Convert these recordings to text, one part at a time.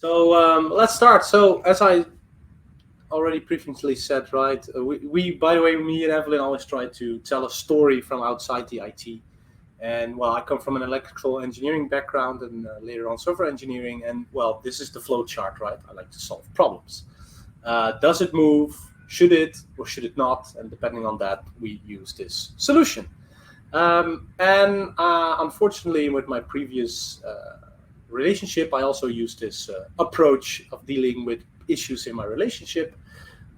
Let's start. So as I already previously said, right, we, by the way, me and Evelyn always try to tell a story from outside the IT. And well, I come from an electrical engineering background and later on software engineering. And well, this is the flow chart, right? I like to solve problems. Does it move? Should it or should it not? And depending on that, we use this solution. Unfortunately, with my previous relationship, I also used this approach of dealing with issues in my relationship.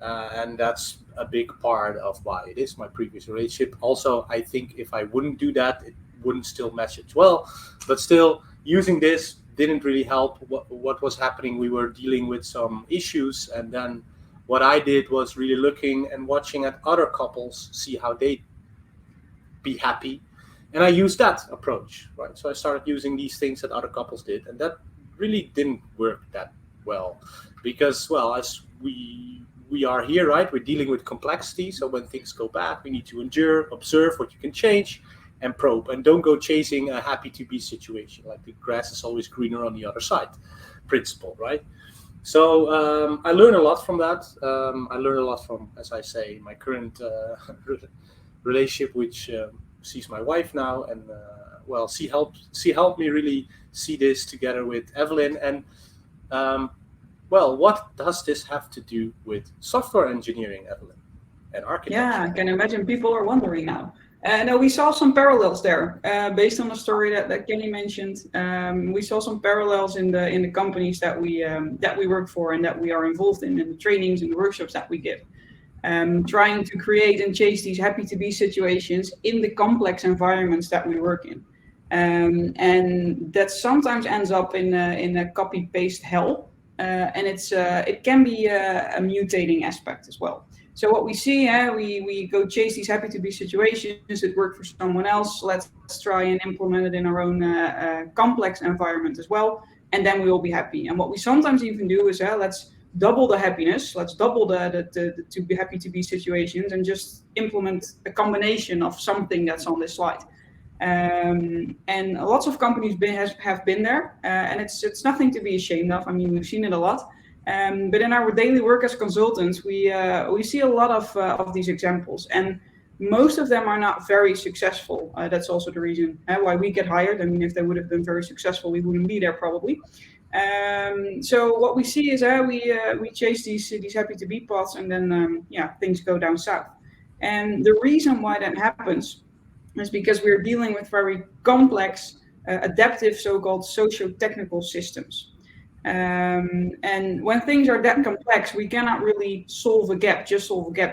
And that's a big part of why it is my previous relationship. Also, I think if I wouldn't do that, it wouldn't still match it well. But still, using this didn't really help what was happening. We were dealing with some issues. And then what I did was really looking and watching at other couples, see how they be happy. And I used that approach, right? So I started using these things that other couples did. And that really didn't work that well. Because, well, as we are here, right? We're dealing with complexity. So when things go bad, we need to endure, observe what you can change, and probe. And don't go chasing a happy to be situation. Like the grass is always greener on the other side principle, right? So I learned a lot from that. I learned a lot from, as I say, my current relationship, which she's my wife now. And well, she helped me really see this together with Evelyn. And well, what does this have to do with software engineering, Evelyn, and architecture? Yeah, I can imagine people are wondering now. No, we saw some parallels there, based on the story that Kenny mentioned. We saw some parallels in the companies that we work for and that we are involved in the trainings and the workshops that we give. Trying to create and chase these happy to be situations in the complex environments that we work in. And that sometimes ends up in a copy paste hell. And it can be a mutating aspect as well. So what we see, we go chase these happy to be situations. It worked for someone else. Let's try and implement it in our own complex environment as well, and then we will be happy. And what we sometimes even do is let's double the happiness. Let's double the to be happy to be situations, and just implement a combination of something that's on this slide. And lots of companies have been there, and it's nothing to be ashamed of. I mean, we've seen it a lot. But in our daily work as consultants, we see a lot of these examples, and most of them are not very successful. That's also the reason why we get hired. I mean, if they would have been very successful, we wouldn't be there probably. So what we see is we chase these happy to be paths, and then things go down south. And the reason why that happens is because we're dealing with very complex, adaptive, so-called socio-technical systems. And when things are that complex, we cannot really solve a gap. We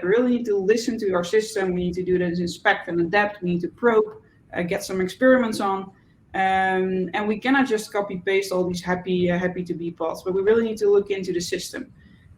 really need to listen to our system. We need to do this, inspect and adapt. We need to probe, get some experiments on. And we cannot just copy paste all these happy to be paths, but we really need to look into the system.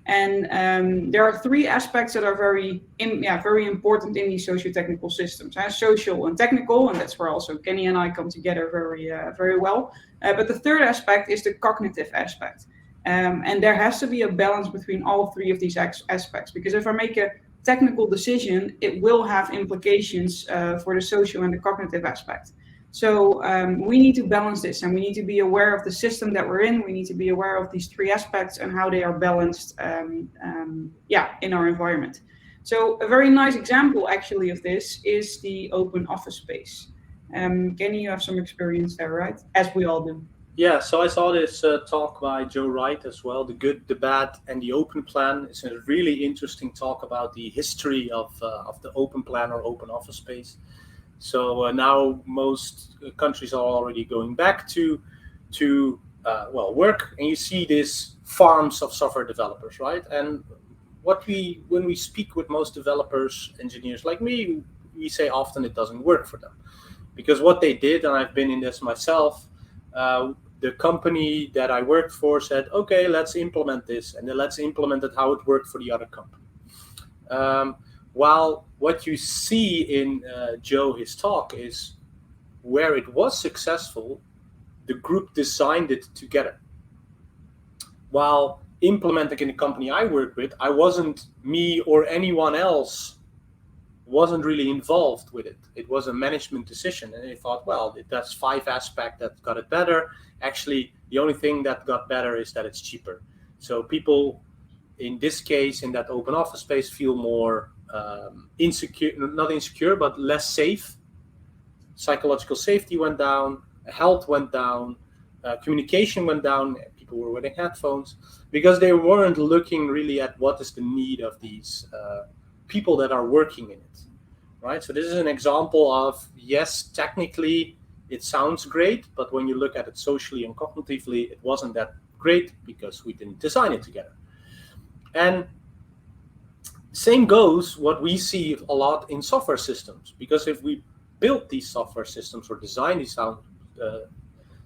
And there are three aspects that are very important in these socio-technical systems: social and technical, and that's where also Kenny and I come together very well. But the third aspect is the cognitive aspect, and there has to be a balance between all three of these aspects. Because if I make a technical decision, it will have implications for the social and the cognitive aspect. So we need to balance this, and we need to be aware of the system that we're in. We need to be aware of these three aspects and how they are balanced in our environment. So a very nice example actually of this is the open office space. Kenny, you have some experience there, right? As we all do. Yeah, so I saw this talk by Joe Wright as well, The Good, the Bad, and the Open Plan. It's a really interesting talk about the history of the open plan or open office space. So now most countries are already going back to work, and you see these farms of software developers, right? And when we speak with most developers, engineers like me, we say often it doesn't work for them, because what they did, and I've been in this myself, the company that I worked for said, okay, let's implement this, and then let's implement it how it worked for the other company. While what you see in his talk is where it was successful, the group designed it together. While implementing in the company I work with, I wasn't me or anyone else wasn't really involved with it. It was a management decision, and they thought, well, that's 5 aspects that got it better. Actually, the only thing that got better is that it's cheaper. So people, in this case, in that open office space, feel more insecure, not insecure, but less safe. Psychological safety went down, health went down, communication went down. People were wearing headphones because they weren't looking really at what is the need of these people that are working in it, right? So this is an example of, yes, technically it sounds great, but when you look at it socially and cognitively, it wasn't that great because we didn't design it together. And same goes what we see a lot in software systems, because if we build these software systems or design these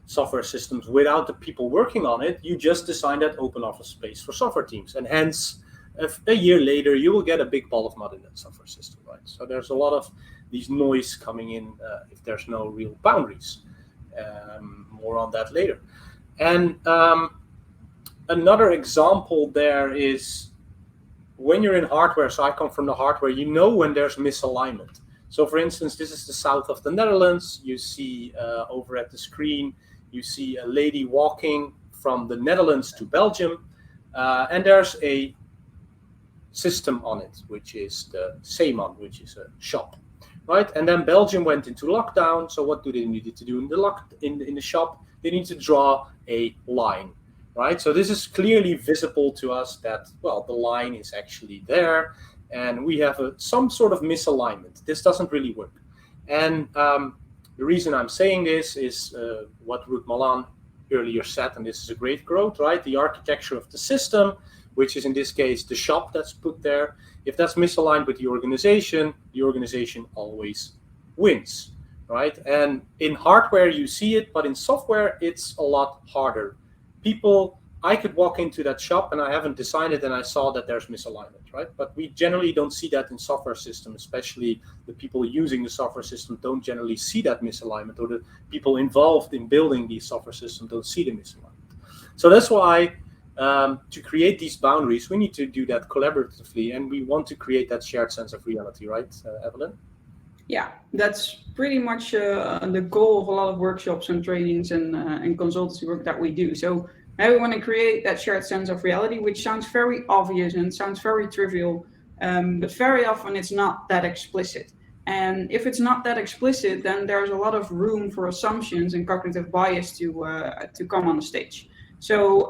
software systems without the people working on it, you just design that open office space for software teams. And hence, if a year later, you will get a big ball of mud in that software system, right? So there's a lot of these noise coming in if there's no real boundaries. More on that later. And another example there is when you're in hardware, so I come from the hardware, you know when there's misalignment. So for instance, this is the south of the Netherlands. You see over at the screen, you see a lady walking from the Netherlands to Belgium, and there's a system on it, which is the Zeeman, which is a shop, right? And then Belgium went into lockdown. So what do they need to do in the shop? They need to draw a line, right? So this is clearly visible to us that, well, the line is actually there, and we have some sort of misalignment. This doesn't really work. And the reason I'm saying this is what Ruth Malan earlier said, and this is a great quote, right? The architecture of the system, which is in this case the shop that's put there, if that's misaligned with the organization always wins, right? And in hardware you see it, but in software it's a lot harder. I could walk into that shop and I haven't designed it and I saw that there's misalignment, right? But we generally don't see that in software systems, especially the people using the software system don't generally see that misalignment, or the people involved in building these software systems don't see the misalignment. So that's why to create these boundaries, we need to do that collaboratively, and we want to create that shared sense of reality, right, Evelyn? Yeah, that's pretty much the goal of a lot of workshops and trainings and consultancy work that we do. So now we want to create that shared sense of reality, which sounds very obvious and sounds very trivial, but very often it's not that explicit. And if it's not that explicit, then there's a lot of room for assumptions and cognitive bias to come on the stage. So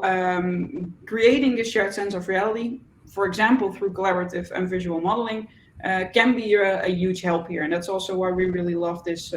creating this shared sense of reality, for example, through collaborative and visual modeling, can be a huge help here. And that's also why we really love this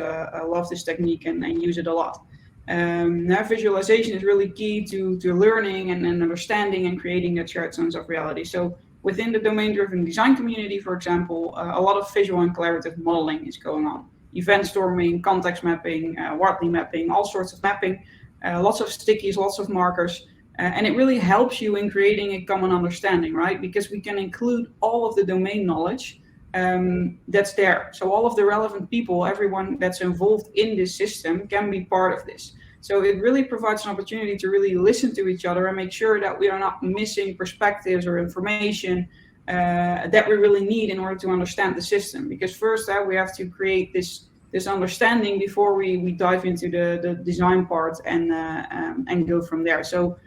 technique and use it a lot. Now visualization is really key to learning and understanding and creating that shared sense of reality. So within the domain-driven design community, for example, a lot of visual and collaborative modeling is going on. Event storming, context mapping, Wardley mapping, all sorts of mapping, lots of stickies, lots of markers. And it really helps you in creating a common understanding, right? Because we can include all of the domain knowledge that's there. So all of the relevant people, everyone that's involved in this system can be part of this. So it really provides an opportunity to really listen to each other and make sure that we are not missing perspectives or information that we really need in order to understand the system. Because first we have to create this understanding before we dive into the design part and go from there. So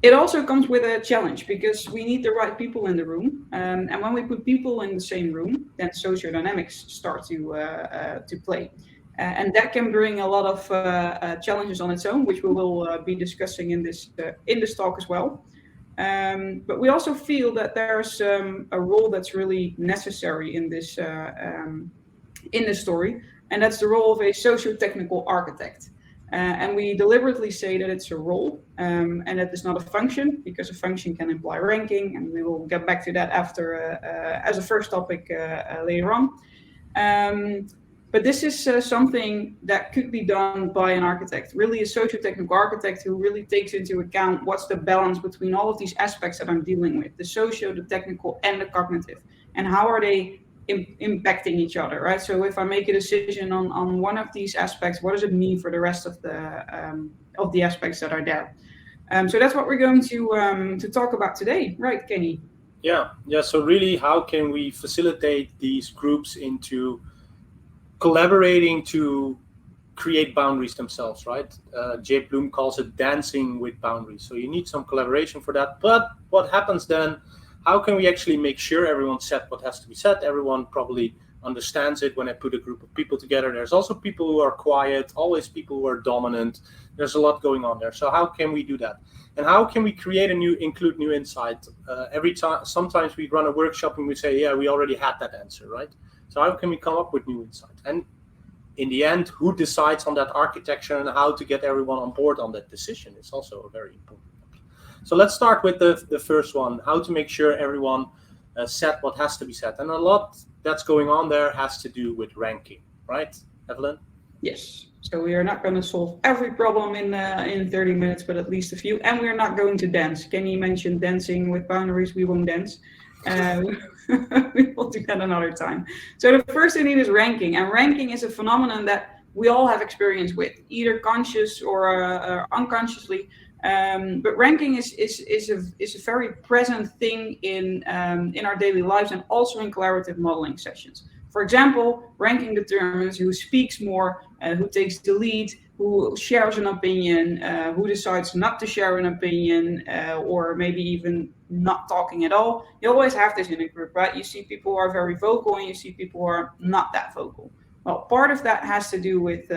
it also comes with a challenge because we need the right people in the room. And when we put people in the same room, then sociodynamics start to play. And that can bring a lot of challenges on its own, which we will be discussing in this talk as well. But we also feel that there's a role that's really necessary in this story, and that's the role of a socio-technical architect. And we deliberately say that it's a role, and that it's not a function, because a function can imply ranking, and we will get back to that after as a first topic later on. But this is something that could be done by an architect, really a socio-technical architect who really takes into account what's the balance between all of these aspects that I'm dealing with, the socio, the technical, and the cognitive, and how are they impacting each other, right? So if I make a decision on one of these aspects, what does it mean for the rest of the aspects that are there? So that's what we're going to talk about today, right, Kenny? Yeah. So really, how can we facilitate these groups into collaborating to create boundaries themselves, right? Jay Bloom calls it dancing with boundaries. So you need some collaboration for that. But what happens then? How can we actually make sure everyone said what has to be said? Everyone probably understands it when I put a group of people together. There's also people who are quiet, always people who are dominant. There's a lot going on there. So how can we do that? And how can we include new insight? Every time, sometimes we run a workshop and we say, yeah, we already had that answer, right? So how can we come up with new insight? And in the end, who decides on that architecture and how to get everyone on board on that decision is also a very important point. So let's start with the first one, how to make sure everyone said what has to be said. And a lot that's going on there has to do with ranking, right, Evelyn? Yes. So we are not going to solve every problem in 30 minutes, but at least a few. And we're not going to dance. Kenny mentioned dancing with boundaries. We won't dance. We will do that another time. So the first thing is ranking. And ranking is a phenomenon that we all have experience with, either conscious or unconsciously. But ranking is a very present thing in our daily lives and also in collaborative modeling sessions. For example, ranking determines who speaks more, who takes the lead, who shares an opinion, who decides not to share an opinion, or maybe even not talking at all. You always have this in a group, right? You see people who are very vocal and you see people who are not that vocal. Well, part of that has to do with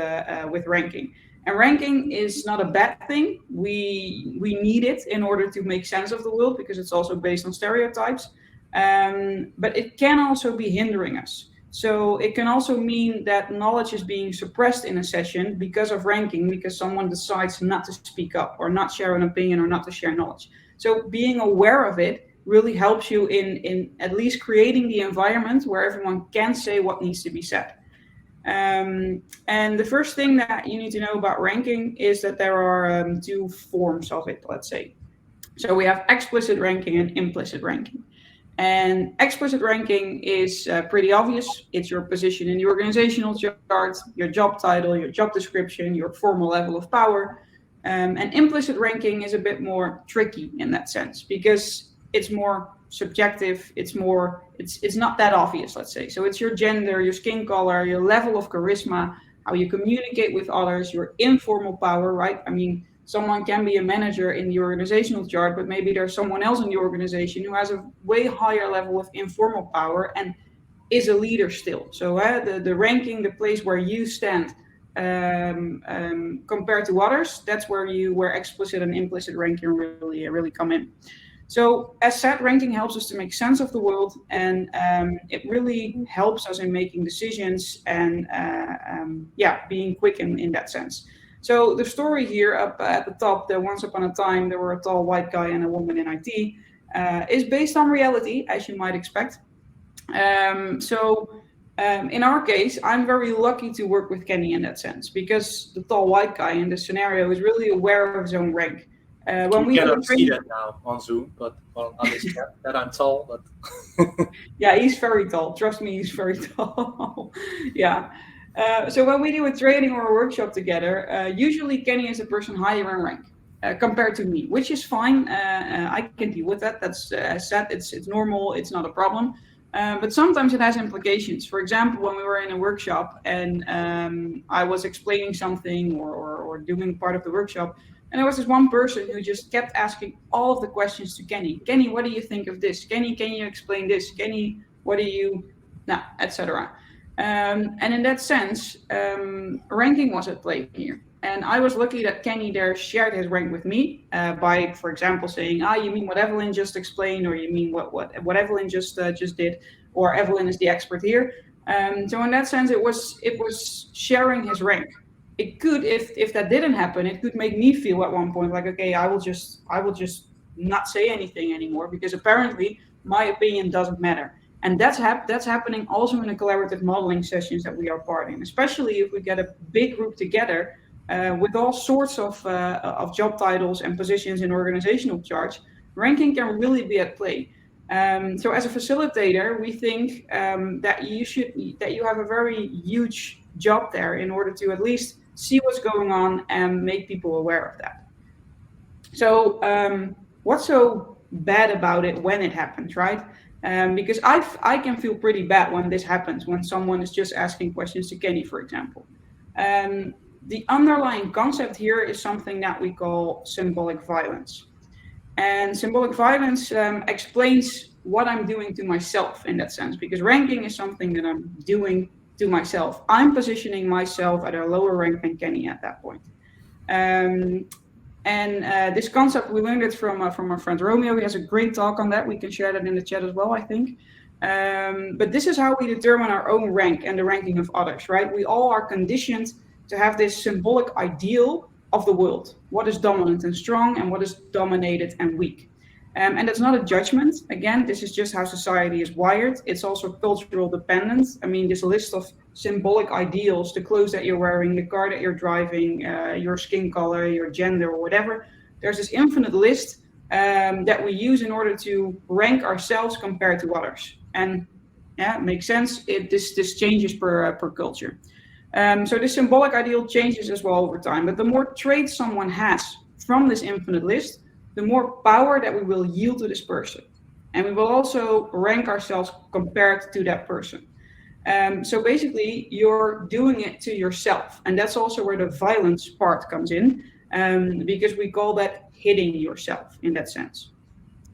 ranking. And ranking is not a bad thing. We need it in order to make sense of the world because it's also based on stereotypes. But it can also be hindering us. So it can also mean that knowledge is being suppressed in a session because of ranking, because someone decides not to speak up or not share an opinion or not to share knowledge. So being aware of it really helps you in at least creating the environment where everyone can say what needs to be said. And the first thing that you need to know about ranking is that there are two forms of it, let's say. So we have explicit ranking and implicit ranking. And explicit ranking is pretty obvious. It's your position in the organizational chart, your job title, your job description, your formal level of power. And implicit ranking is a bit more tricky in that sense because it's more subjective. It's not that obvious, let's say. So it's your gender, your skin color, your level of charisma, how you communicate with others, your informal power, right? I mean, someone can be a manager in the organizational chart, but maybe there's someone else in the organization who has a way higher level of informal power and is a leader still. So the ranking, the place where you stand compared to others, that's where explicit and implicit ranking really come in. So as said, ranking helps us to make sense of the world, and it really helps us in making decisions and being quick in that sense. So the story here up at the top, that once upon a time there were a tall white guy and a woman in IT, is based on reality, as you might expect. In our case, I'm very lucky to work with Kenny in that sense, because the tall white guy in this scenario is really aware of his own rank. We cannot see that now on Zoom, but well, understand that I'm tall. But yeah, he's very tall. Trust me, he's very tall. Yeah. So when we do a training or a workshop together, usually Kenny is a person higher in rank compared to me, which is fine. I can deal with that. That's as said, it's normal. It's not a problem. But sometimes it has implications. For example, when we were in a workshop and I was explaining something or doing part of the workshop, and there was this one person who just kept asking all of the questions to Kenny. Kenny, what do you think of this? Kenny, can you explain this? Kenny, what do you, etc. And in that sense, ranking was at play here. And I was lucky that Kenny there shared his rank with me by, for example, saying, you mean what Evelyn just explained, or you mean what Evelyn just did, or Evelyn is the expert here. So in that sense, it was sharing his rank. It could, if that didn't happen, it could make me feel at one point like, okay, I will just not say anything anymore because apparently my opinion doesn't matter. And that's happening also in the collaborative modeling sessions that we are part in, especially if we get a big group together with all sorts of job titles and positions in organizational charts. Ranking can really be at play. So as a facilitator, we think that you have a very huge job there in order to at least see what's going on and make people aware of that. So what's so bad about it when it happens, right? Because I can feel pretty bad when this happens, when someone is just asking questions to Kenny, for example. The underlying concept here is something that we call symbolic violence. And symbolic violence explains what I'm doing to myself in that sense, because ranking is something that I'm doing to myself. I'm positioning myself at a lower rank than Kenny at that point. And this concept, we learned it from our friend Romeo. He has a great talk on that. We can share that in the chat as well, I think. But this is how we determine our own rank and the ranking of others, right? We all are conditioned to have this symbolic ideal of the world. What is dominant and strong, and what is dominated and weak. And that's not a judgment. Again, this is just how society is wired. It's also cultural dependent. I mean, this list of symbolic ideals, the clothes that you're wearing, the car that you're driving, your skin color, your gender, or whatever. There's this infinite list that we use in order to rank ourselves compared to others. And yeah, it makes sense. This changes per culture. So this symbolic ideal changes as well over time. But the more traits someone has from this infinite list, the more power that we will yield to this person. And we will also rank ourselves compared to that person. So basically, you're doing it to yourself. And that's also where the violence part comes in, because we call that hitting yourself in that sense.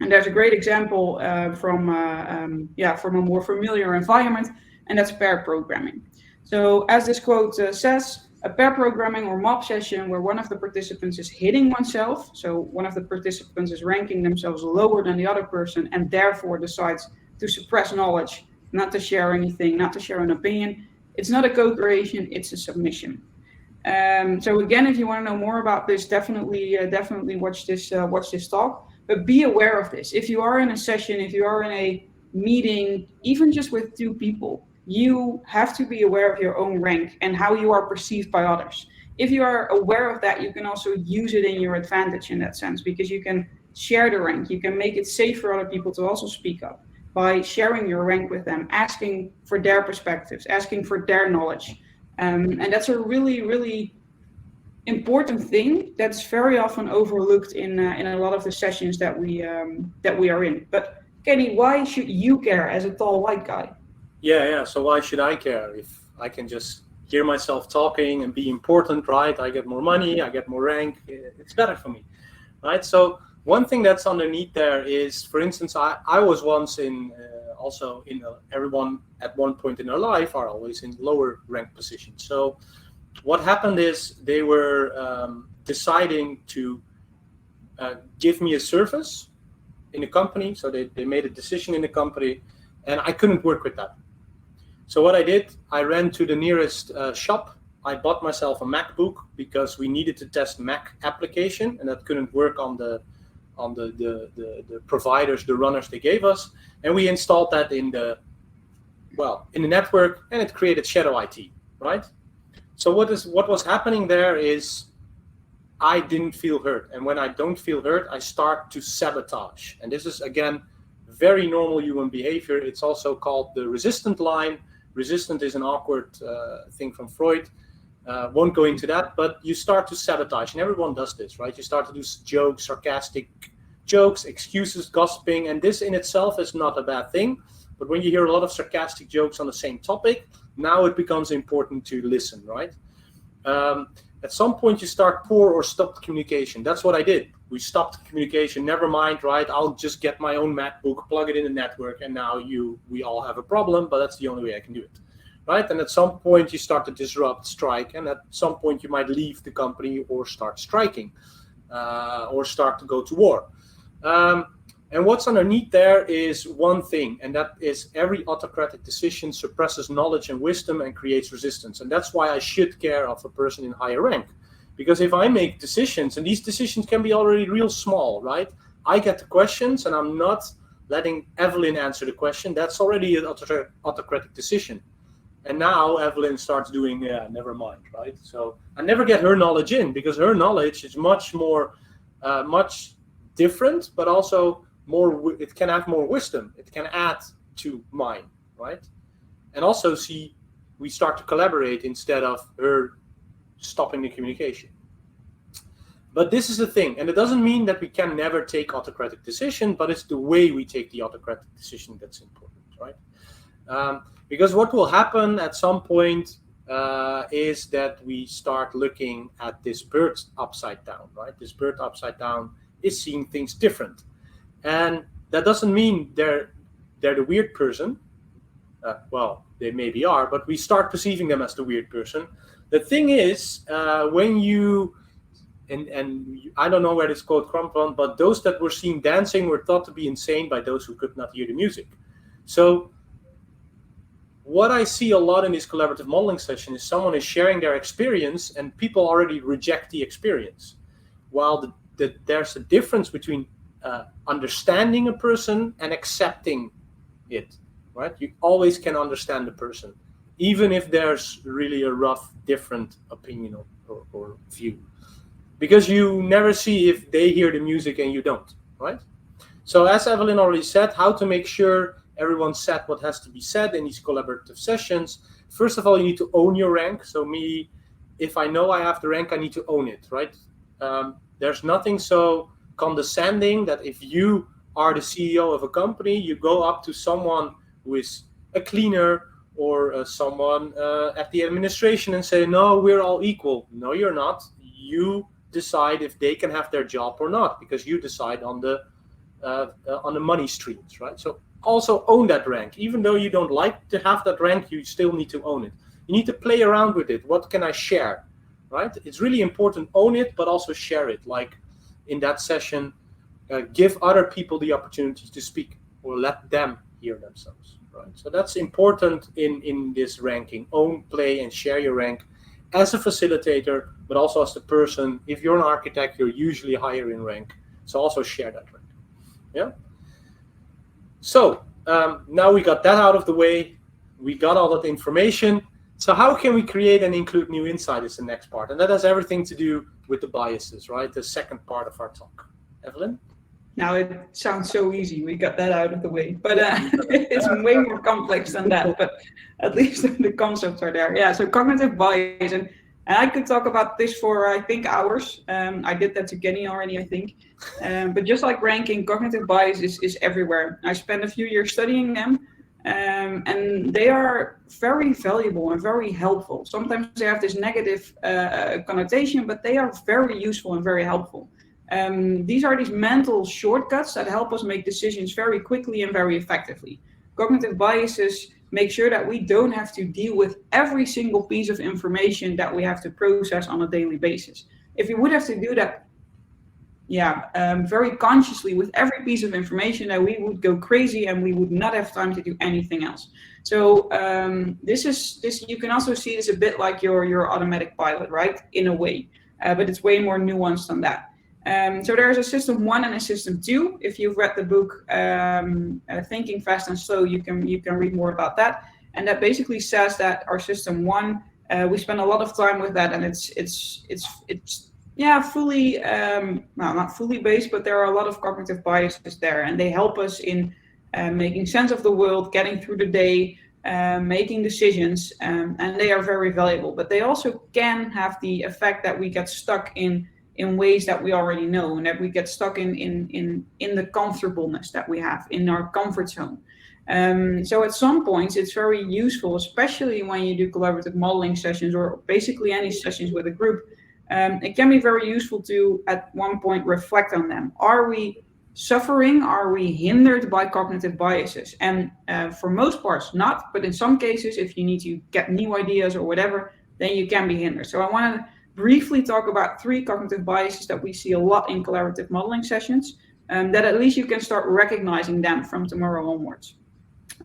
And there's a great example from a more familiar environment, and that's pair programming. So as this quote says, a pair programming or mob session where one of the participants is hitting oneself, so one of the participants is ranking themselves lower than the other person and therefore decides to suppress knowledge, not to share anything, not to share an opinion. It's not a co-creation, it's a submission. So again, if you want to know more about this, definitely watch this talk. But be aware of this. If you are in a session, if you are in a meeting, even just with two people, you have to be aware of your own rank and how you are perceived by others. If you are aware of that, you can also use it in your advantage in that sense, because you can share the rank. You can make it safe for other people to also speak up by sharing your rank with them, asking for their perspectives, asking for their knowledge. And that's a really, really important thing that's very often overlooked in a lot of the sessions that we are in. But Kenny, why should you care as a tall white guy? Yeah. So why should I care if I can just hear myself talking and be important, right? I get more money, I get more rank. It's better for me, right? So one thing that's underneath there is, for instance, I was once everyone at one point in their life are always in lower rank positions. So what happened is they were deciding to give me a service in the company. So they made a decision in the company, and I couldn't work with that. So what I did, I ran to the nearest shop. I bought myself a MacBook because we needed to test Mac application, and that couldn't work on the providers, the runners they gave us. And we installed that in the network, and it created shadow IT, right? So what was happening there is I didn't feel heard. And when I don't feel heard, I start to sabotage. And this is, again, very normal human behavior. It's also called the resistant line. Resistant is an awkward thing from Freud. Won't go into that, but you start to sabotage. And everyone does this, right? You start to do jokes, sarcastic jokes, excuses, gossiping. And this in itself is not a bad thing. But when you hear a lot of sarcastic jokes on the same topic, now it becomes important to listen, right? At some point, you start poor or stop communication. That's what I did. We stopped communication. Never mind, right? I'll just get my own MacBook, plug it in the network, and now we all have a problem, but that's the only way I can do it, right? And at some point, you start to disrupt, strike, and at some point, you might leave the company or start striking or start to go to war. And what's underneath there is one thing, and that is every autocratic decision suppresses knowledge and wisdom and creates resistance. And that's why I should care of a person in higher rank. Because if I make decisions, and these decisions can be already real small, right? I get the questions, and I'm not letting Evelyn answer the question. That's already an autocratic decision. And now Evelyn starts doing, never mind, right? So I never get her knowledge in, because her knowledge is much more, much different, but also more, it can have more wisdom. It can add to mine, right? And also we start to collaborate instead of her stopping the communication. But this is the thing, and it doesn't mean that we can never take autocratic decision, but it's the way we take the autocratic decision that's important, right? Because what will happen at some point is that we start looking at this bird upside down, right? This bird upside down is seeing things different. And that doesn't mean they're the weird person. Well, they maybe are, but we start perceiving them as the weird person. The thing is, when you... And I don't know where this quote comes from, but those that were seen dancing were thought to be insane by those who could not hear the music. So what I see a lot in this collaborative modeling session is someone is sharing their experience and people already reject the experience. While there's a difference between understanding a person and accepting it, right? You always can understand the person, even if there's really a rough, different opinion or view. Because you never see if they hear the music and you don't, right? So as Evelyn already said, how to make sure everyone said what has to be said in these collaborative sessions. First of all, you need to own your rank. So me, if I know I have the rank, I need to own it, right? There's nothing so condescending that if you are the CEO of a company, you go up to someone who is a cleaner or someone at the administration and say, no, we're all equal. No, you're not. You decide if they can have their job or not, because you decide on the money streams, right? So also own that rank. Even though you don't like to have that rank, you still need to own it. You need to play around with it. What can I share, right? It's really important. Own it, but also share it. Like in that session, give other people the opportunity to speak or let them hear themselves, right? So that's important in this ranking. Own, play, and share your rank as a facilitator, but also as the person. If you're an architect, you're usually higher in rank. So also share that rank. Yeah. So now we got that out of the way. We got all that information. So how can we create and include new insight is the next part. And that has everything to do with the biases, right? The second part of our talk. Evelyn? Now it sounds so easy. We got that out of the way, but it's way more complex than that. But at least the concepts are there. Yeah. So cognitive bias, and I could talk about this for I think hours. I did that to Kenny already, I think. But just like ranking, cognitive bias is everywhere. I spent a few years studying them, and they are very valuable and very helpful. Sometimes they have this negative connotation, but they are very useful and very helpful. These are these mental shortcuts that help us make decisions very quickly and very effectively. Cognitive biases make sure that we don't have to deal with every single piece of information that we have to process on a daily basis. If we would have to do that, very consciously with every piece of information, that we would go crazy and we would not have time to do anything else. So this you can also see this a bit like your automatic pilot, right? In a way, but it's way more nuanced than that. So there's a system 1 and a system 2. If you've read the book Thinking Fast and Slow, you can read more about that. And that basically says that our system 1, we spend a lot of time with that, and it's fully not fully based, but there are a lot of cognitive biases there, and they help us in making sense of the world, getting through the day, making decisions, and they are very valuable. But they also can have the effect that we get stuck in ways that we already know, and that we get stuck in the comfortableness that we have in our comfort zone. So at some points it's very useful, especially when you do collaborative modeling sessions or basically any sessions with a group. It can be very useful to at one point reflect on them. Are we suffering? Are we hindered by cognitive biases? And for most parts not, but in some cases, if you need to get new ideas or whatever, then you can be hindered. So I want to briefly talk about 3 cognitive biases that we see a lot in collaborative modeling sessions, that at least you can start recognizing them from tomorrow onwards.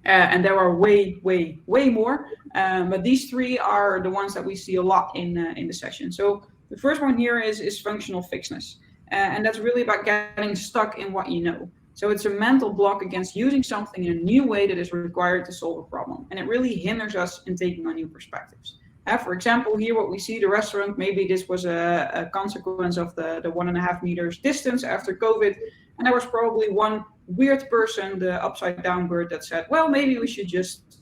And there are way more, but these 3 are the ones that we see a lot in the session. So the first one here is functional fixedness, and that's really about getting stuck in what you know. So it's a mental block against using something in a new way that is required to solve a problem, and it really hinders us in taking on new perspectives. For example, here what we see, the restaurant, maybe this was a consequence of the 1.5 meters distance after COVID. And there was probably one weird person, the upside down bird, that said, well, maybe we should just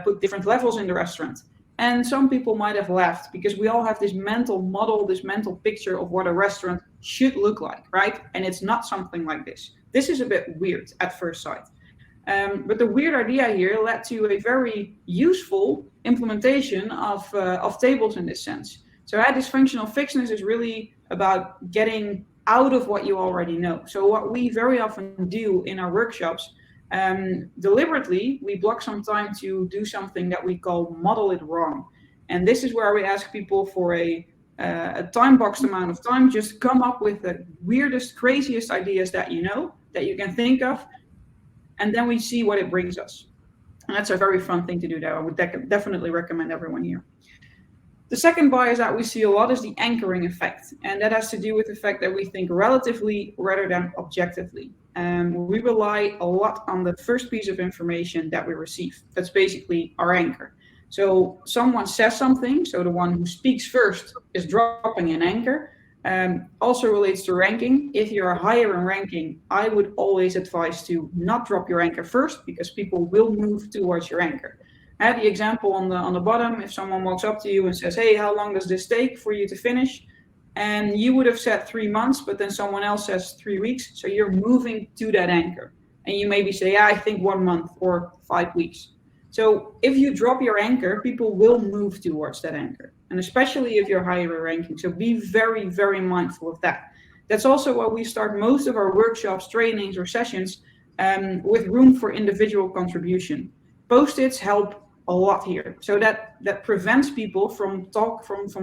put different levels in the restaurant. And some people might have laughed because we all have this mental model, this mental picture of what a restaurant should look like, right? And it's not something like this. This is a bit weird at first sight. But the weird idea here led to a very useful implementation of tables in this sense. So this functional fixedness is really about getting out of what you already know. So what we very often do in our workshops, deliberately, we block some time to do something that we call model it wrong. And this is where we ask people for a time-boxed amount of time, just come up with the weirdest, craziest ideas that you know, that you can think of, and then we see what it brings us. And that's a very fun thing to do that I would definitely recommend everyone here. The second bias that we see a lot is the anchoring effect. And that has to do with the fact that we think relatively rather than objectively. We rely a lot on the first piece of information that we receive. That's basically our anchor. So someone says something, so the one who speaks first is dropping an anchor. Also relates to ranking. If you're higher in ranking, I would always advise to not drop your anchor first, because people will move towards your anchor. I have the example on the bottom. If someone walks up to you and says, hey, how long does this take for you to finish? And you would have said 3 months, but then someone else says 3 weeks. So you're moving to that anchor. And you maybe say, yeah, I think 1 month or 5 weeks. So if you drop your anchor, people will move towards that anchor. And especially if you're higher in ranking. So be very, very mindful of that. That's also why we start most of our workshops, trainings, or sessions with room for individual contribution. Post-its help a lot here. So that prevents people from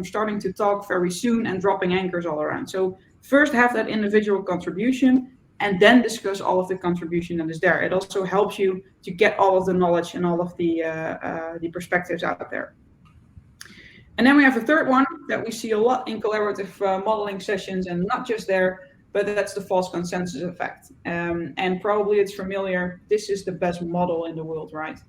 starting to talk very soon and dropping anchors all around. So first have that individual contribution, and then discuss all of the contribution that is there. It also helps you to get all of the knowledge and all of the perspectives out there. And then we have a third one that we see a lot in collaborative modeling sessions, and not just there, but that's the false consensus effect. And probably it's familiar. This is the best model in the world, right?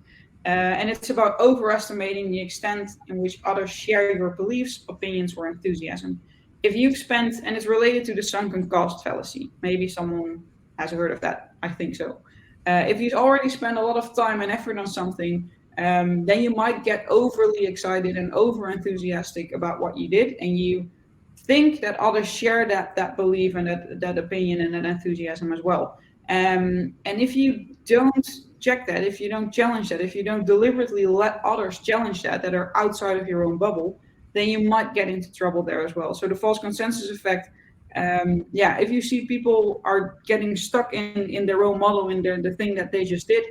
And it's about overestimating the extent in which others share your beliefs, opinions, or enthusiasm. If you've spent, and it's related to the sunken cost fallacy. Maybe someone has heard of that. I think so. If you've already spent a lot of time and effort on something, then you might get overly excited and over enthusiastic about what you did, and you think that others share that belief and that opinion and that enthusiasm as well. And if you don't check that, if you don't challenge that, if you don't deliberately let others challenge that are outside of your own bubble, then you might get into trouble there as well. So the false consensus effect, if you see people are getting stuck in their own model, in the thing that they just did,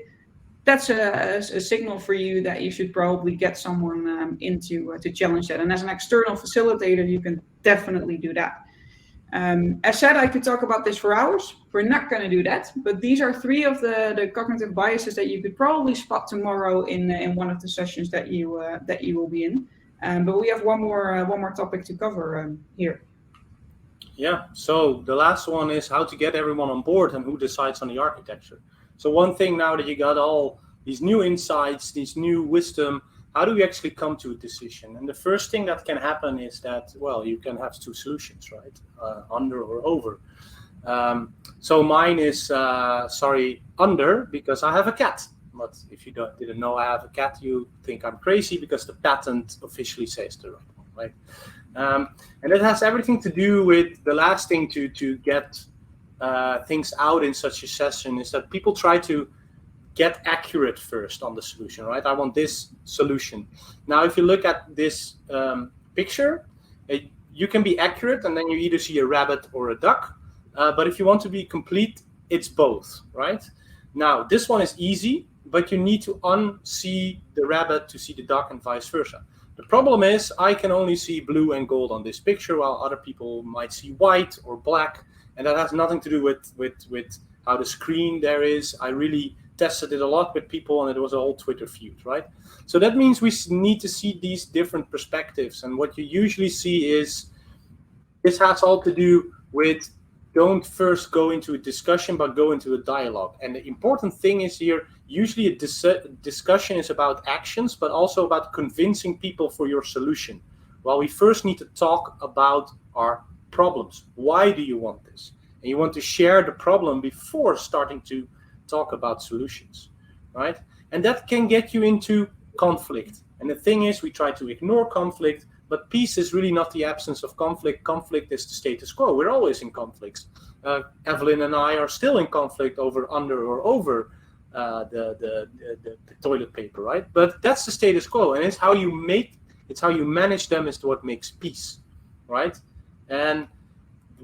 that's a signal for you that you should probably get someone to challenge that. And as an external facilitator, you can definitely do that. As said, I could talk about this for hours. We're not going to do that, but these are 3 of the cognitive biases that you could probably spot tomorrow in one of the sessions that you will be in. But we have one more topic to cover here. Yeah, so the last one is how to get everyone on board and who decides on the architecture. So one thing, now that you got all these new insights, these new wisdom, how do we actually come to a decision? And the first thing that can happen is that, well, you can have 2 solutions, right? Under or over. So mine is, under, because I have a cat. But if you didn't know I have a cat, you think I'm crazy, because the patent officially says the right one, right? And it has everything to do with the last thing to get things out in such a session is that people try to get accurate first on the solution, right? I want this solution. Now, if you look at this picture, you can be accurate, and then you either see a rabbit or a duck. But if you want to be complete, it's both, right? Now, this one is easy, but you need to unsee the rabbit to see the duck, and vice versa. The problem is I can only see blue and gold on this picture, while other people might see white or black, and that has nothing to do with how the screen there is. I really tested it a lot with people, and it was a whole Twitter feud, right? So that means we need to see these different perspectives, and what you usually see is this has all to do with don't first go into a discussion, but go into a dialogue. And the important thing is here, usually a discussion is about actions, but also about convincing people for your solution. Well, we first need to talk about our problems. Why do you want this? And you want to share the problem before starting to talk about solutions, right? And that can get you into conflict. And the thing is, we try to ignore conflict, But peace is really not the absence of conflict. Conflict is the status quo. We're always in conflicts. Evelyn and I are still in conflict over under or over the toilet paper, right? But that's the status quo, and it's how you manage them is what makes peace, right? And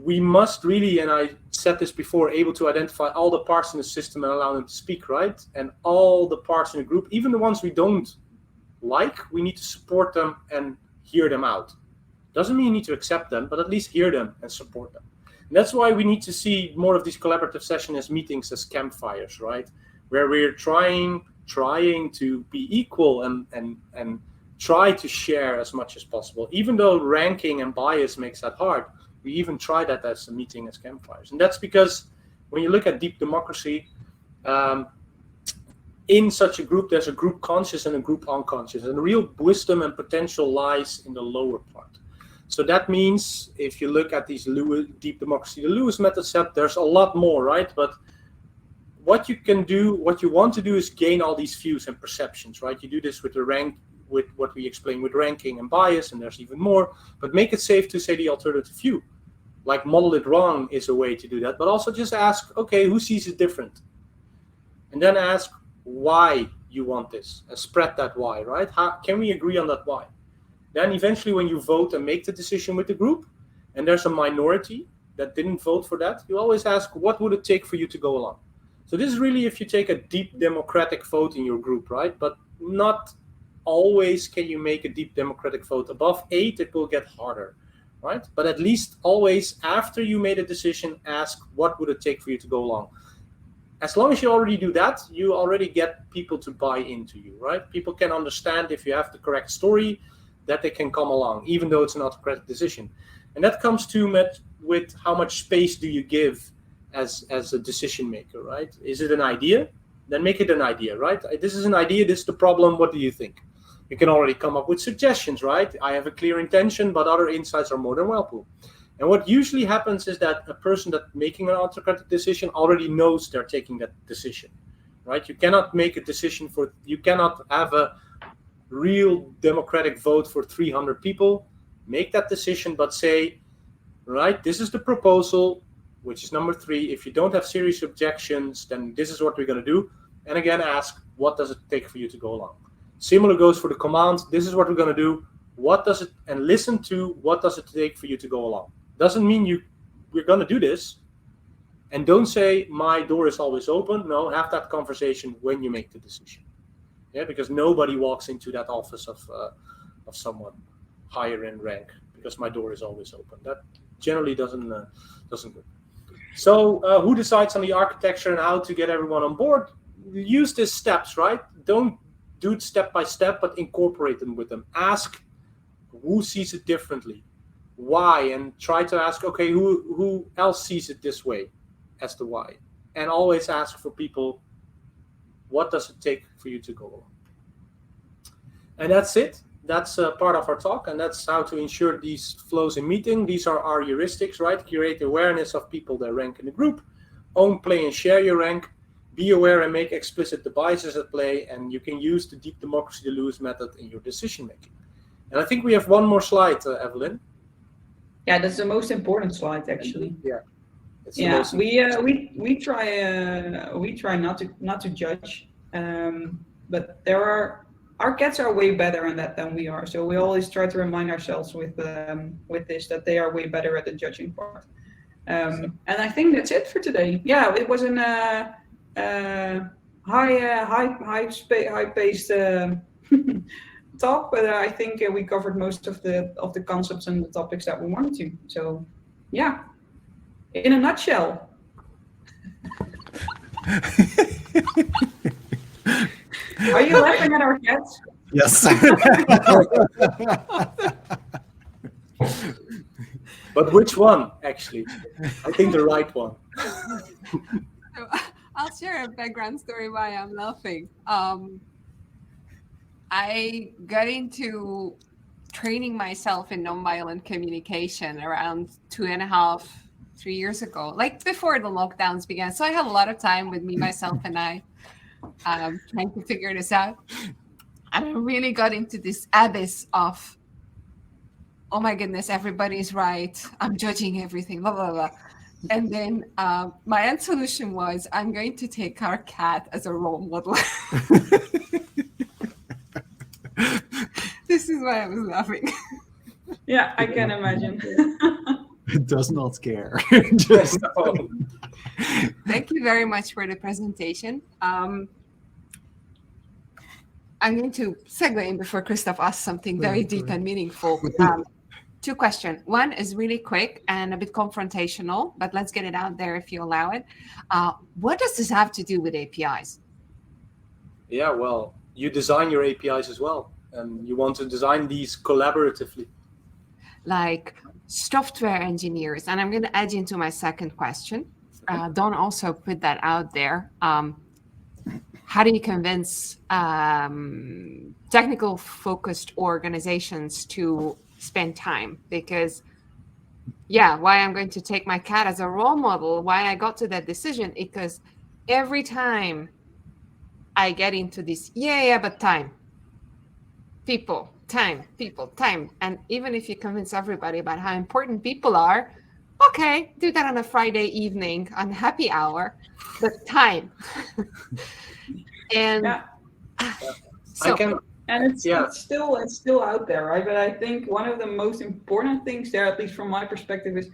we must really, and I said this before, able to identify all the parts in the system and allow them to speak, right? And all the parts in the group, even the ones we don't like, we need to support them and hear them out. Doesn't mean you need to accept them, but at least hear them and support them. And that's why we need to see more of these collaborative sessions as meetings, as campfires, right? Where we're trying to be equal and try to share as much as possible. Even though ranking and bias makes that hard, we even try that as a meeting, as campfires. And that's because when you look at deep democracy, in such a group, there's a group conscious and a group unconscious. And the real wisdom and potential lies in the lower part. So that means if you look at these deep democracy, the Lewis method said there's a lot more, right? But what you can do, what you want to do is gain all these views and perceptions, right? You do this with the rank, with what we explain with ranking and bias, and there's even more. But make it safe to say the alternative view. Like model it wrong is a way to do that. But also just ask, okay, who sees it different? And then ask why you want this, and spread that why, right? How can we agree on that why? Then eventually when you vote and make the decision with the group, and there's a minority that didn't vote for that, you always ask, what would it take for you to go along? So this is really if you take a deep democratic vote in your group, right? But not always can you make a deep democratic vote. Above 8, it will get harder, right? But at least always after you made a decision, ask, what would it take for you to go along? As long as you already do that, you already get people to buy into you, right? People can understand if you have the correct story, that they can come along, even though it's not a correct decision. And that comes to with how much space do you give as a decision maker, right? Is it an idea? Then make it an idea, right? This is an idea, this is the problem, what do you think? You can already come up with suggestions, right? I have a clear intention, but other insights are more than welcome. And what usually happens is that a person that's making an autocratic decision already knows they're taking that decision, right? You cannot make a decision you cannot have a real democratic vote for 300 people. Make that decision, but say, right, this is the proposal, which is number 3. If you don't have serious objections, then this is what we're going to do. And again, ask, what does it take for you to go along? Similar goes for the command. This is what we're going to do. What does it, and listen to what does it take for you to go along? Doesn't mean we're going to do this. And don't say, my door is always open. No, have that conversation when you make the decision. Yeah, because nobody walks into that office of someone higher in rank because my door is always open. That generally doesn't work. So who decides on the architecture and how to get everyone on board? Use these steps, right? Don't do it step by step, but incorporate them with them. Ask who sees it differently, why, and try to ask, okay, who else sees it this way as the why? And always ask for people, what does it take for you to go along? And that's it. That's part of our talk, and that's how to ensure these flows in meeting. These are our heuristics, right? Create awareness of people that rank in the group. Own, play, and share your rank. Be aware and make explicit the biases at play, and you can use the deep democracy, the Lewis method in your decision making. And I think we have one more slide, Evelyn. Yeah, that's the most important slide, actually. Yeah. Yeah, we try not to judge, but our cats are way better at that than we are. So we always try to remind ourselves with this that they are way better at the judging part. And I think that's it for today. Yeah, it was an high-paced talk, but I think we covered most of the concepts and the topics that we wanted to. So, yeah. In a nutshell. Are you laughing at our cats? Yes. But which one, actually? I think the right one. So, I'll share a background story why I'm laughing. I got into training myself in nonviolent communication around 2.5, 3 years ago, like before the lockdowns began. So I had a lot of time with me, myself, and I trying to figure this out. And I really got into this abyss of oh my goodness, everybody's right. I'm judging everything, blah, blah, blah. And then my end solution was, I'm going to take our cat as a role model. This is why I was laughing. Yeah, I can imagine. It does not care. Thank you very much for the presentation. I'm going to segue in before Kristof asks something very deep and meaningful. 2 questions. One is really quick and a bit confrontational, but let's get it out there if you allow it. What does this have to do with APIs? Yeah, well, you design your APIs as well, and you want to design these collaboratively. Like software engineers, and I'm going to add into my second question. Don't also put that out there. How do you convince technical focused organizations to spend time? Because why I'm going to take my cat as a role model, why I got to that decision, because every time I get into this, but time, people, time. And even if you convince everybody about how important people are, okay, do that on a Friday evening on happy hour, but time. And so, and it's still out there, right? But I think one of the most important things there, at least from my perspective, is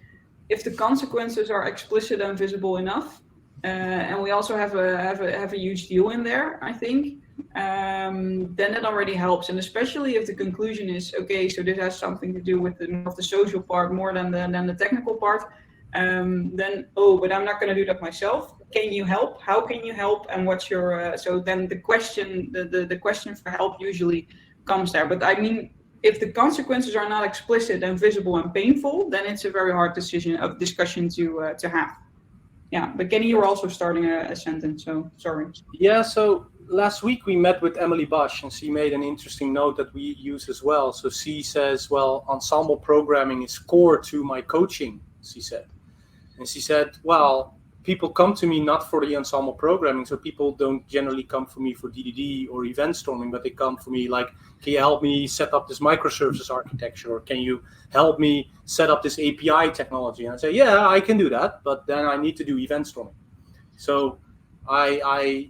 if the consequences are explicit and visible enough, and we also have a huge deal in there, I think, then it already helps. And especially if the conclusion is, okay, so this has something to do with the social part more than the technical part, then, but I'm not going to do that myself. Can you help? How can you help? And what's your, so then the question, the question for help usually comes there. But I mean, if the consequences are not explicit and visible and painful, then it's a very hard discussion to have. Yeah, but Kenny, you were also starting a sentence, so sorry. Yeah, so last week we met with Emily Bosch, and she made an interesting note that we use as well. So she says, well, ensemble programming is core to my coaching, she said. And she said, well, people come to me not for the ensemble programming, so people don't generally come for me for DDD or event storming, but they come for me like, can you help me set up this microservices architecture, or can you help me set up this API technology? And I say, yeah, I can do that, but then I need to do event storming. So I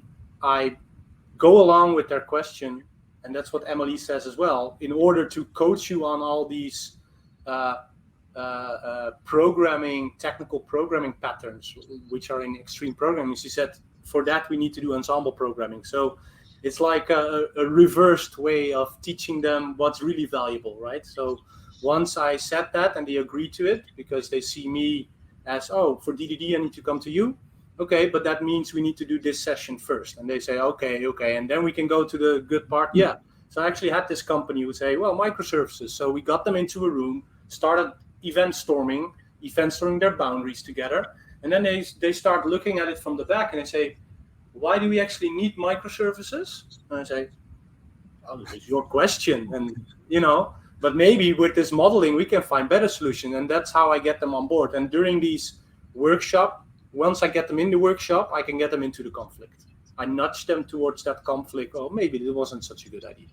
go along with their question, and that's what Emily says as well, in order to coach you on all these technical programming patterns, which are in extreme programming. She said, for that, we need to do ensemble programming. So it's like a reversed way of teaching them what's really valuable, right? So once I said that and they agree to it, because they see me as, for DDD, I need to come to you. Okay, but that means we need to do this session first. And they say, okay. And then we can go to the good part. Yeah. So I actually had this company who say, well, microservices. So we got them into a room, started event storming their boundaries together. And then they start looking at it from the back and they say, why do we actually need microservices? And I say, this is your question. And, but maybe with this modeling, we can find better solutions. And that's how I get them on board. And during these workshops, once I get them in the workshop, I can get them into the conflict. I nudge them towards that conflict. Oh, maybe it wasn't such a good idea.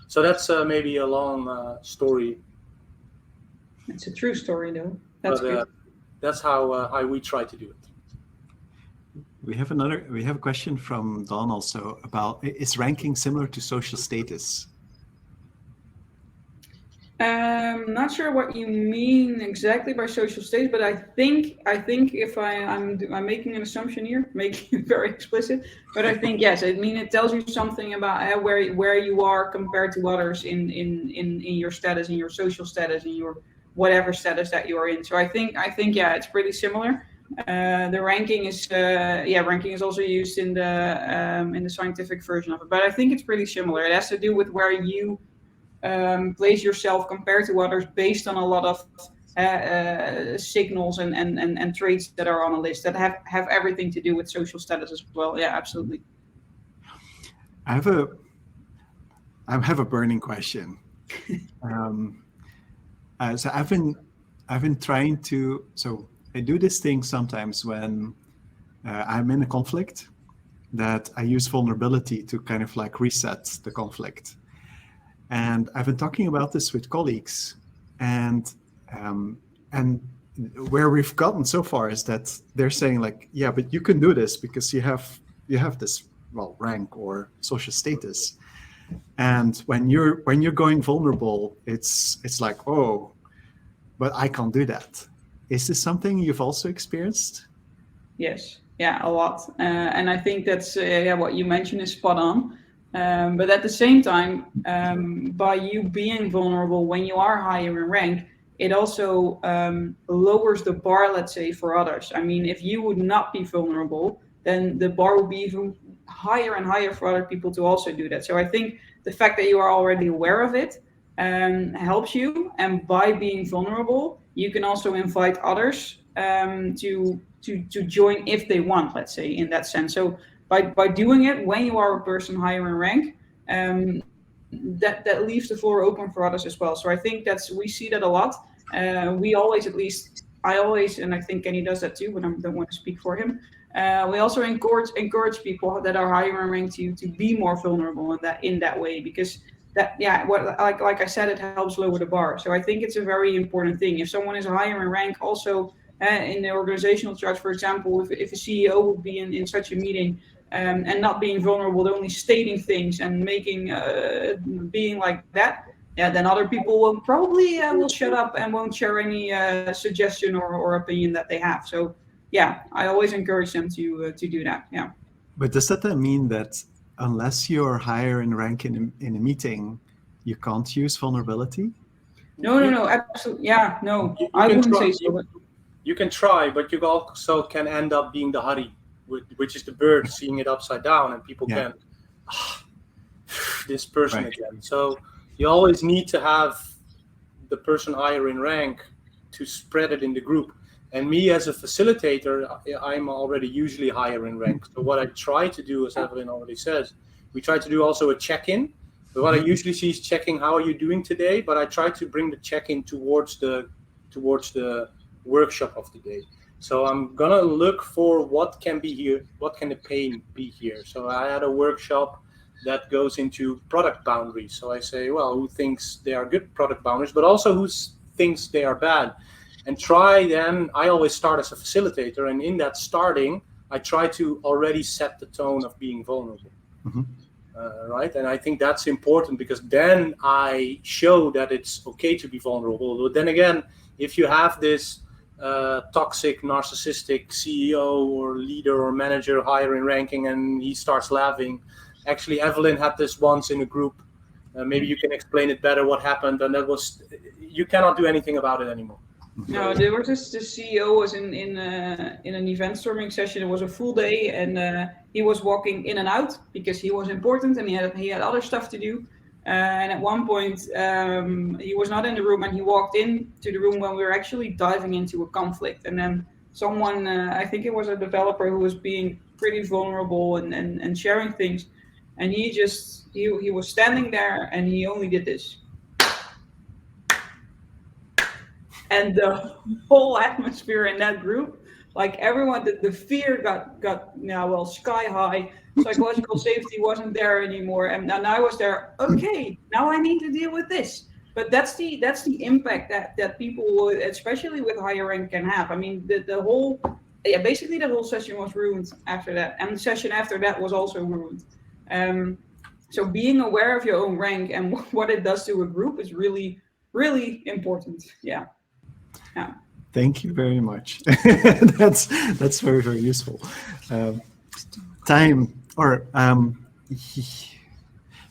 So that's maybe a long story. It's a true story, though. That's good. That's how we try to do it. We have a question from Don also about, is ranking similar to social status? Not sure what you mean exactly by social status, but I think if I'm making an assumption here, making it very explicit, but I think yes, it tells you something about where you are compared to others in your status, in your social status, in your whatever status that you are in. So I think yeah, it's pretty similar. The ranking is also used in the scientific version of it, but I think it's pretty similar. It has to do with where you place yourself compared to others based on a lot of signals and traits that are on a list that have everything to do with social status as well. Yeah, absolutely. I have a burning question. So I've been trying to. So I do this thing sometimes when I'm in a conflict, that I use vulnerability to kind of like reset the conflict. And I've been talking about this with colleagues, and where we've gotten so far is that they're saying like, yeah, but you can do this because you have this rank or social status, and when you're going vulnerable, it's like, oh, but I can't do that. Is this something you've also experienced? Yes, yeah, a lot, and I think that's what you mentioned is spot on. But at the same time, by you being vulnerable when you are higher in rank, it also lowers the bar, let's say, for others. I mean, if you would not be vulnerable, then the bar would be even higher and higher for other people to also do that. So I think the fact that you are already aware of it helps you. And by being vulnerable, you can also invite others to join if they want, let's say, in that sense. So by doing it when you are a person higher in rank, that leaves the floor open for others as well. So I think we see that a lot. We always, at least I always, and I think Kenny does that too, but I don't want to speak for him. We also encourage people that are higher in rank to be more vulnerable in that way, because like I said, it helps lower the bar. So I think it's a very important thing. If someone is higher in rank, also in the organizational chart, for example, if a CEO would be in such a meeting and not being vulnerable, only stating things and being like that, then other people will probably will shut up and won't share any suggestion or opinion that they have. So yeah, I always encourage them to do that. Yeah. But does that then mean that unless you're higher in rank in a meeting, you can't use vulnerability? No, absolutely. Yeah, no, I wouldn't say so. You can try, but you also can end up being the hari, which is the bird seeing it upside down, and people can, this person again. So you always need to have the person higher in rank to spread it in the group. And me as a facilitator, I'm already usually higher in rank. So what I try to do, as Evelyn already says, we try to do also a check-in. But what I usually see is checking, how are you doing today? But I try to bring the check-in towards the workshop of the day. So I'm gonna look for what can be here, what can the pain be here. So I had a workshop that goes into product boundaries. So I say, well, who thinks they are good product boundaries, but also who thinks they are bad? And try then, I always start as a facilitator, and in that starting, I try to already set the tone of being vulnerable. Mm-hmm. Right? And I think that's important, because then I show that it's okay to be vulnerable. But then again, if you have this toxic, narcissistic CEO or leader or manager higher in ranking and he starts laughing, actually Evelyn had this once in a group, maybe you can explain it better what happened, and that was, you cannot do anything about it anymore. No, there was the CEO was in an event storming session. It was a full day, and he was walking in and out because he was important and he had other stuff to do. And at one point, he was not in the room, and he walked into the room when we were actually diving into a conflict. And then someone, I think it was a developer, who was being pretty vulnerable and sharing things, and he was standing there and he only did this. And the whole atmosphere in that group, like everyone, the fear got sky high. Psychological safety wasn't there anymore, and I was there. Okay, now I need to deal with this. But that's the impact that people would, especially with higher rank, can have. I mean, basically the whole session was ruined after that, and the session after that was also ruined. So being aware of your own rank and what it does to a group is really, really important. Yeah. Yeah. Thank you very much. That's very, very useful.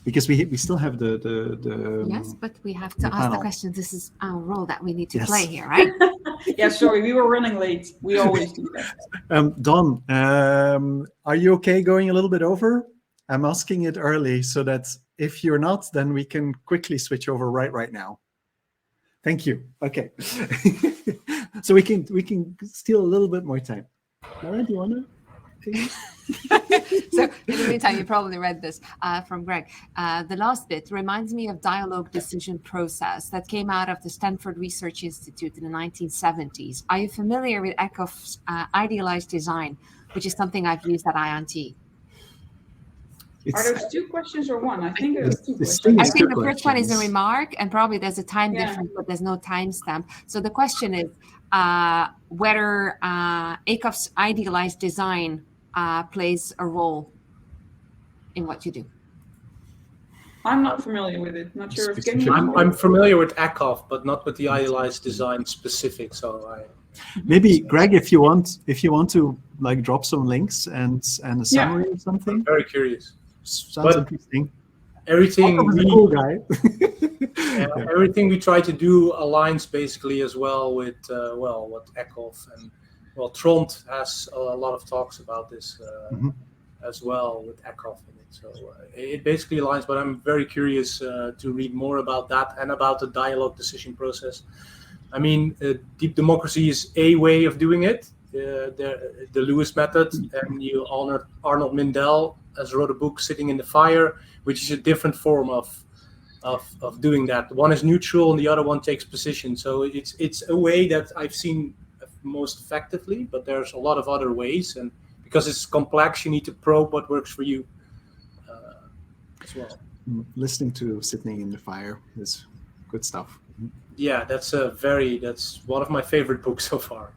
Because we still have the yes, but we have to ask the question. This is our role that we need to play here, right? Yeah, sorry, we were running late. We always do that. Don, are you okay going a little bit over? I'm asking it early so that if you're not, then we can quickly switch over right now. Thank you. Okay. So we can steal a little bit more time. Laura, do you want to? So in the meantime, you probably read this from Greg. The last bit reminds me of dialogue decision process that came out of the Stanford Research Institute in the 1970s. Are you familiar with Eckhoff's idealized design, which is something I've used at INT? Are those two questions or one? I think it was two This questions. thing I is think two the first one is a questions. remark, and probably there's a time Yeah. difference, but there's no timestamp. So the question is whether Acuff's idealized design plays a role in what you do. I'm not familiar with it. Not sure if Kenny is. I'm familiar with Acuff, but not with the idealized design specific. So Maybe Greg, if you want to like drop some links and a summary or something. I'm very curious. Sounds But interesting. Everything Acuff is a we, cool guy. yeah, everything we try to do aligns basically as well with what Acuff and Trond has a lot of talks about this as well with Acuff in it. So it basically aligns. But I'm very curious to read more about that and about the dialogue decision process. I mean, deep democracy is a way of doing it, the Lewis method, and you honored Arnold Mindell has wrote a book, Sitting in the Fire, which is a different form of doing that. One is neutral and the other one takes position. So it's a way that I've seen most effectively, but there's a lot of other ways, and because it's complex, you need to probe what works for you as well. Listening to Sitting in the Fire is good stuff. Yeah, that's one of my favorite books so far.